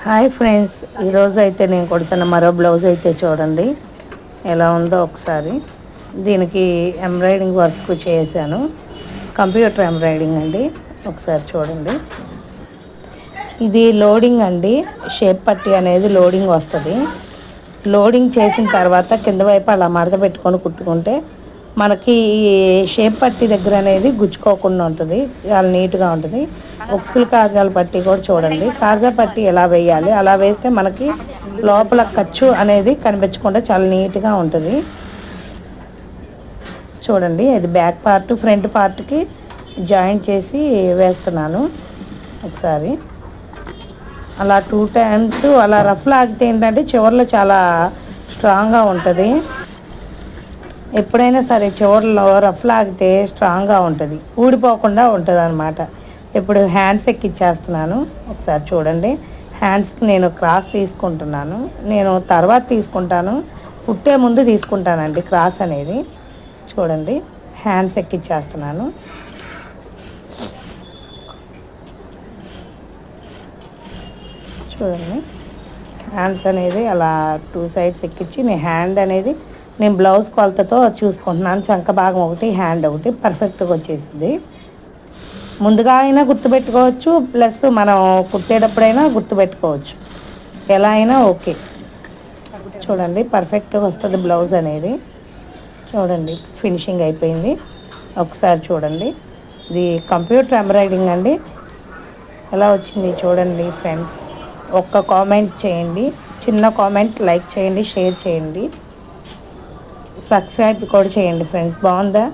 Hi friends, ఈరోజు అయితే నేను కొడుతున్న మరో బ్లౌజ్ అయితే చూడండి ఎలా ఉందో ఒకసారి. దీనికి ఎంబ్రాయిడింగ్ వర్క్ చేశాను, కంప్యూటర్ ఎంబ్రాయిడింగ్ అండి. ఒకసారి చూడండి, ఇది లోడింగ్ అండి. షేప్ పట్టి అనేది లోడింగ్ వస్తుంది. లోడింగ్ చేసిన తర్వాత కింద వైపు అలా మడత పెట్టుకొని కుట్టుకుంటే మనకి ఈ షేప్ పట్టి దగ్గర అనేది గుచ్చుకోకుండా ఉంటుంది, చాలా నీట్గా ఉంటుంది. ఉక్సులు కాజాల పట్టి కూడా చూడండి, కాజా పట్టి ఎలా వేయాలి, అలా వేస్తే మనకి లోపల ఖర్చు అనేది కనిపించకుండా చాలా నీట్గా ఉంటుంది. చూడండి, ఇది బ్యాక్ పార్ట్ ఫ్రంట్ పార్ట్కి జాయింట్ చేసి వేస్తున్నాను. ఒకసారి అలా 2 టైమ్స్ అలా రఫ్ లాగితే ఏంటంటే చివర్లో చాలా స్ట్రాంగ్గా ఉంటుంది. ఎప్పుడైనా సరే చివర్లో రఫ్ లాగితే స్ట్రాంగ్గా ఉంటుంది, ఊడిపోకుండా ఉంటుంది అన్నమాట. ఇప్పుడు హ్యాండ్స్ ఎక్కిచ్చేస్తున్నాను. ఒకసారి చూడండి, హ్యాండ్స్కి నేను క్రాస్ తీసుకుంటున్నాను. నేను తర్వాత తీసుకుంటాను, కుట్టే ముందు తీసుకుంటానండి క్రాస్ అనేది. చూడండి, హ్యాండ్స్ ఎక్కిచ్చేస్తున్నాను. చూడండి, హ్యాండ్స్ అనేది అలా 2 సైడ్స్ ఎక్కించి నేను బ్లౌజ్ కొలతతో చూసుకుంటున్నాను. చంక భాగం ఒకటి, హ్యాండ్ ఒకటి పర్ఫెక్ట్గా వచ్చేసింది. ముందుగా అయినా గుర్తుపెట్టుకోవచ్చు, ప్లస్ మనం కుట్టేటప్పుడైనా గుర్తుపెట్టుకోవచ్చు, ఎలా అయినా ఓకే. చూడండి, పర్ఫెక్ట్గా వస్తుంది బ్లౌజ్ అనేది. చూడండి, ఫినిషింగ్ అయిపోయింది. ఒకసారి చూడండి, ఇది కంప్యూటర్ ఎంబ్రాయిడింగ్ అండి. ఎలా వచ్చింది చూడండి ఫ్రెండ్స్. ఒక్క కామెంట్ చేయండి, చిన్న కామెంట్, లైక్ చేయండి, షేర్ చేయండి, సబ్స్క్రైబ్ కూడా చేయండి ఫ్రెండ్స్. బాగుందా?